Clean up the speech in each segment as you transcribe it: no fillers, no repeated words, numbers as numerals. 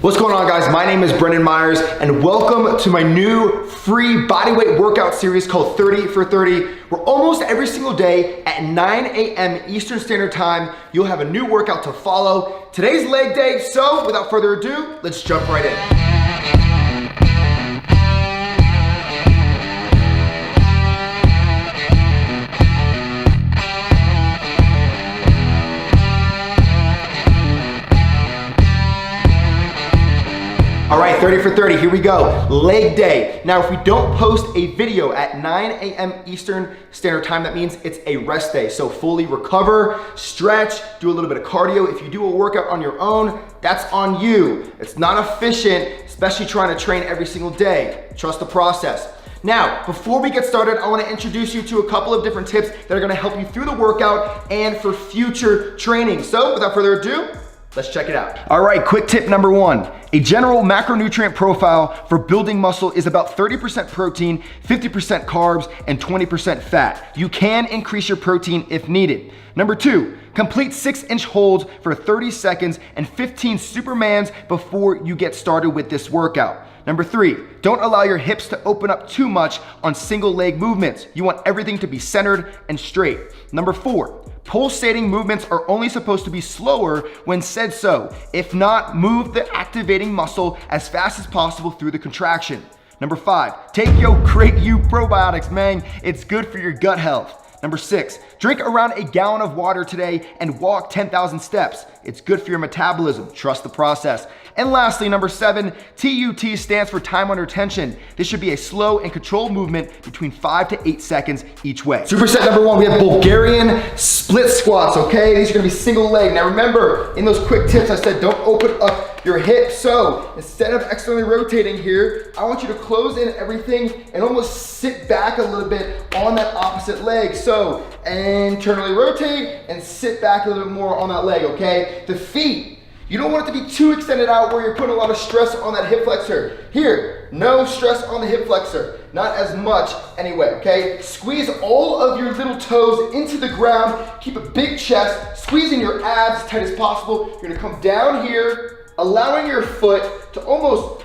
What's going on, guys? My name is Brendan Meyers and welcome to my new free bodyweight workout series called 30 for 30, where almost every single day at 9 a.m. Eastern Standard Time, you'll have a new workout to follow. Today's leg day, so without further ado, let's jump right in. All right, 30 for 30, here we go. Leg day. Now, if we don't post a video at 9 a.m. Eastern Standard Time, that means it's a rest day. So fully recover, stretch, do a little bit of cardio. If you do a workout on your own, that's on you. It's not efficient, especially trying to train every single day. Trust the process. Now, before we get started, I want to introduce you to a couple of different tips that are going to help you through the workout and for future training. So without further ado, let's check it out. All right, quick tip number one. A general macronutrient profile for building muscle is about 30% protein, 50% carbs, and 20% fat. You can increase your protein if needed. Number two, complete 6-inch holds for 30 seconds and 15 Supermans before you get started with this workout. Number three, don't allow your hips to open up too much on single leg movements. You want everything to be centered and straight. Number four, pulsating movements are only supposed to be slower when said so. If not, move the activating muscle as fast as possible through the contraction. Number five, take your Great U probiotics, man. It's good for your gut health. Number six, drink around a gallon of water today and walk 10,000 steps. It's good for your metabolism. Trust the process. And lastly, number seven, TUT stands for time under tension. This should be a slow and controlled movement between 5 to 8 seconds each way. Superset number one, we have Bulgarian split squats, okay? These are gonna be single leg. Now remember, in those quick tips, I said don't open up your hips. So instead of externally rotating here, I want you to close in everything and almost sit back a little bit on that opposite leg. So internally rotate and sit back a little bit more on that leg, okay? The feet, you don't want it to be too extended out where you're putting a lot of stress on that hip flexor. Here, no stress on the hip flexor. Not as much anyway, okay? Squeeze all of your little toes into the ground. Keep a big chest, squeezing your abs as tight as possible. You're gonna come down here, allowing your foot to almost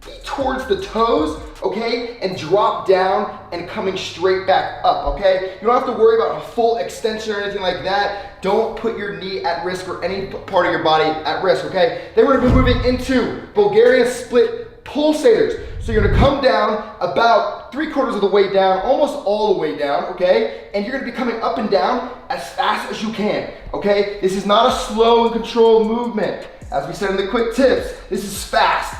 be towards the toes, okay? And drop down and coming straight back up, okay? You don't have to worry about a full extension or anything like that. Don't put your knee at risk or any part of your body at risk, okay? Then we're gonna be moving into Bulgarian split pulsators. So you're gonna come down about 3/4 of the way down, almost all the way down, okay? And you're gonna be coming up and down as fast as you can, okay? This is not a slow and controlled movement. As we said in the quick tips, this is fast.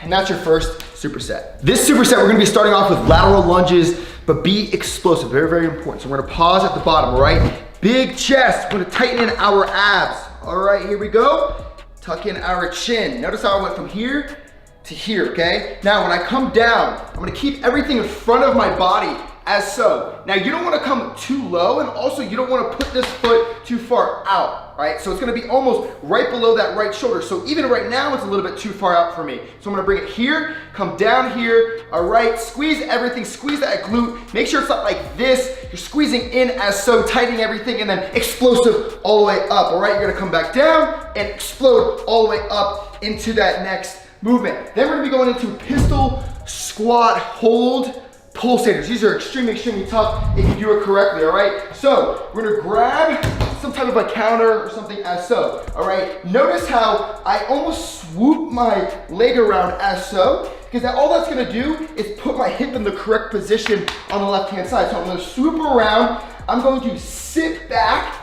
And that's your first superset. This superset, we're gonna be starting off with lateral lunges, but be explosive, very, very important. So we're gonna pause at the bottom, all right? Big chest, we're gonna tighten in our abs. All right, here we go. Tuck in our chin. Notice how I went from here to here, okay? Now, when I come down, I'm gonna keep everything in front of my body as so. Now, you don't wanna come too low, and also you don't wanna put this foot too far out, right? So it's gonna be almost right below that right shoulder. So even right now, it's a little bit too far out for me. So I'm gonna bring it here, come down here, all right? Squeeze everything, squeeze that glute. Make sure it's not like this. You're squeezing in as so, tightening everything, and then explosive all the way up, all right? You're gonna come back down and explode all the way up into that next movement. Then we're gonna be going into pistol squat hold pulsators. These are extremely, extremely tough if you do it correctly, all right? So we're gonna grab some type of a counter or something as so, all right? Notice how I almost swoop my leg around as so, because all that's gonna do is put my hip in the correct position on the left-hand side. So I'm gonna swoop around, I'm going to sit back,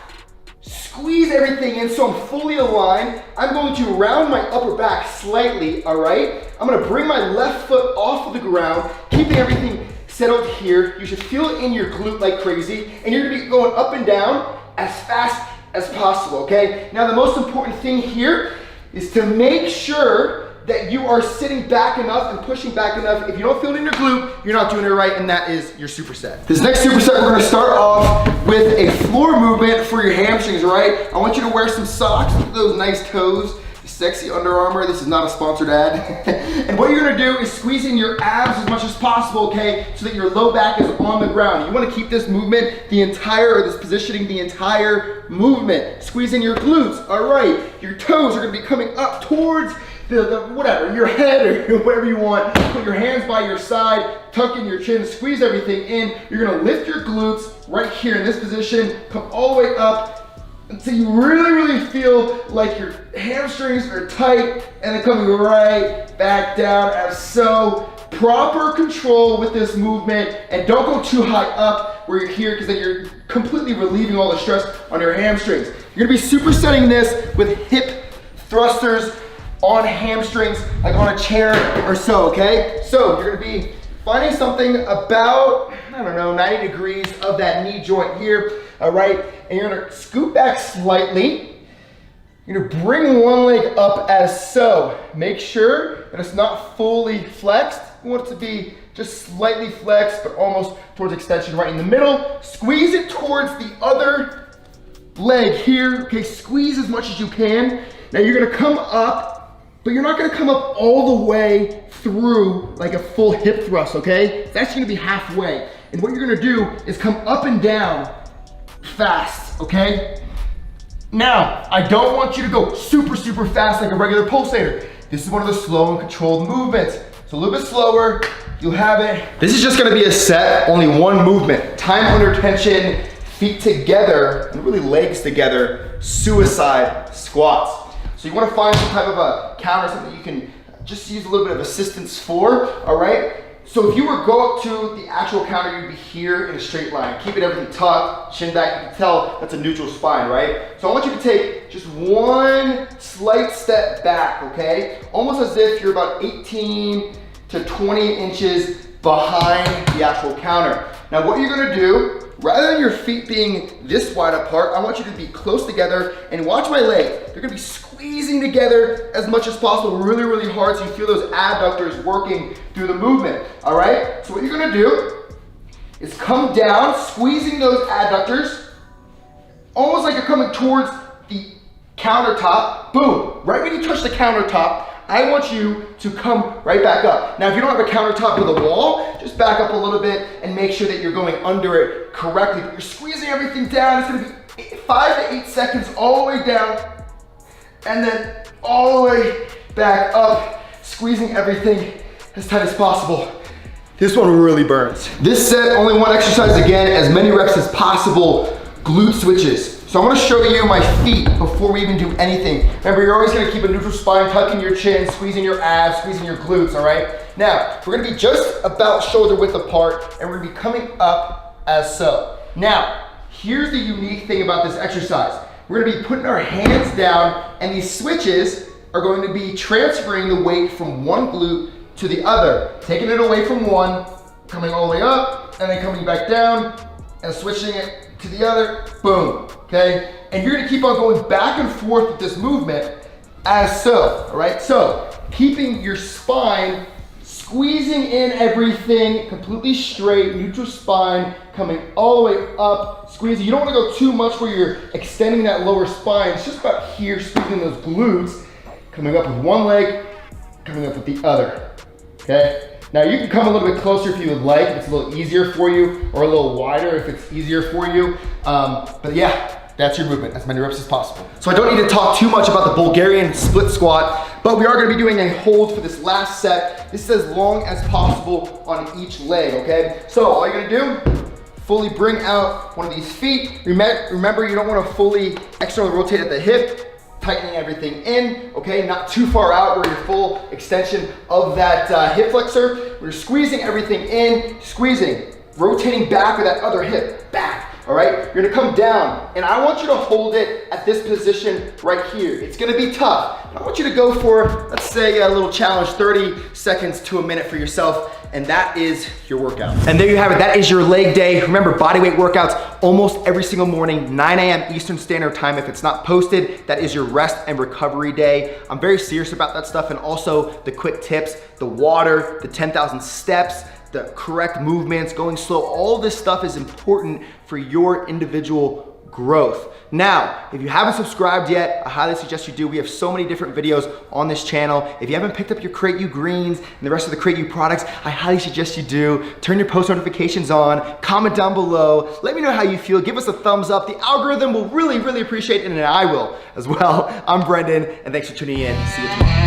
squeeze everything in so I'm fully aligned. I'm going to round my upper back slightly, all right? I'm gonna bring my left foot off of the ground, keeping everything settled here. You should feel it in your glute like crazy, and you're gonna be going up and down as fast as possible, okay? Now, the most important thing here is to make sure that you are sitting back enough and pushing back enough. If you don't feel it in your glute, you're not doing it right, and that is your superset. This next superset, we're gonna start off with a floor movement for your hamstrings, all right? I want you to wear some socks. Look at those nice toes. Sexy Under Armour. This is not a sponsored ad. And what you're gonna do is squeeze in your abs as much as possible, okay? So that your low back is on the ground. You wanna keep this movement or this positioning the entire movement. Squeeze in your glutes, all right? Your toes are gonna be coming up towards whatever, your head or whatever you want. Put your hands by your side, tuck in your chin, squeeze everything in. You're gonna lift your glutes right here in this position, come all the way up until you really feel like your hamstrings are tight, and then coming right back down as so. Proper control with this movement, and don't go too high up where you're here, because then you're completely relieving all the stress on your hamstrings. You're gonna be supersetting this with hip thrusters on hamstrings, like on a chair or so, okay? So you're gonna be finding something about, I don't know, 90 degrees of that knee joint here, all right? And you're gonna scoot back slightly. You're gonna bring one leg up as so. Make sure that it's not fully flexed. You want it to be just slightly flexed, but almost towards extension right in the middle. Squeeze it towards the other leg here. Okay, squeeze as much as you can. Now you're gonna come up, but you're not gonna come up all the way through like a full hip thrust, okay? It's actually gonna be halfway. And what you're gonna do is come up and down fast, okay? Now, I don't want you to go super fast like a regular pulsator. This is one of the slow and controlled movements. So a little bit slower, you'll have it. This is just gonna be a set, only one movement. Time under tension, feet together, and really legs together, suicide squats. So you wanna find some type of a counter, something you can just use a little bit of assistance for, all right? So if you were to go up to the actual counter, you'd be here in a straight line. Keeping everything tucked, chin back, you can tell that's a neutral spine, right? So I want you to take just one slight step back, okay? Almost as if you're about 18 to 20 inches behind the actual counter. Now what you're gonna do, rather than your feet being this wide apart, I want you to be close together and watch my legs. They're gonna be squeezing together as much as possible, really hard, so you feel those adductors working through the movement, all right? So what you're gonna do is come down, squeezing those adductors, almost like you're coming towards the countertop. Boom, right when you touch the countertop, I want you to come right back up. Now, if you don't have a countertop with a wall, just back up a little bit and make sure that you're going under it correctly. But you're squeezing everything down. It's gonna be 5 to 8 seconds all the way down, and then all the way back up, squeezing everything as tight as possible. This one really burns. This set, only one exercise again, as many reps as possible, glute switches. So I want to show you my feet before we even do anything. Remember, you're always going to keep a neutral spine, tucking your chin, squeezing your abs, squeezing your glutes, all right? Now, we're going to be just about shoulder width apart, and we're going to be coming up as so. Now, here's the unique thing about this exercise. We're going to be putting our hands down, and these switches are going to be transferring the weight from one glute to the other. Taking it away from one, coming all the way up, and then coming back down, and switching it to the other, boom, okay? And you're gonna keep on going back and forth with this movement as so, all right? So, keeping your spine, squeezing in everything, completely straight, neutral spine, coming all the way up, squeezing. You don't wanna go too much where you're extending that lower spine. It's just about here, squeezing those glutes, coming up with one leg, coming up with the other, okay? Now you can come a little bit closer if you would like, if it's a little easier for you, or a little wider if it's easier for you. But yeah, that's your movement, as many reps as possible. So I don't need to talk too much about the Bulgarian split squat, but we are gonna be doing a hold for this last set. This is as long as possible on each leg, okay? So all you're gonna do, fully bring out one of these feet. Remember, you don't wanna fully externally rotate at the hip, tightening everything in, okay? Not too far out where your full extension of that hip flexor. We're squeezing everything in, squeezing, rotating back with that other hip, back, all right? You're gonna come down, and I want you to hold it at this position right here. It's gonna be tough. I want you to go for, let's say, a little challenge, 30 seconds to a minute for yourself, and that is your workout. And there you have it, that is your leg day. Remember, bodyweight workouts almost every single morning, 9 a.m. Eastern Standard Time. If it's not posted, that is your rest and recovery day. I'm very serious about that stuff, and also the quick tips, the water, the 10,000 steps, the correct movements, going slow. All this stuff is important for your individual growth. Now, if you haven't subscribed yet, I highly suggest you do. We have so many different videos on this channel. If you haven't picked up your Create You greens and the rest of the Create You products, I highly suggest you do. Turn your post notifications on, comment down below, let me know how you feel, give us a thumbs up. The algorithm will really appreciate it, and I will as well. I'm Brendan, and thanks for tuning in. See you tomorrow.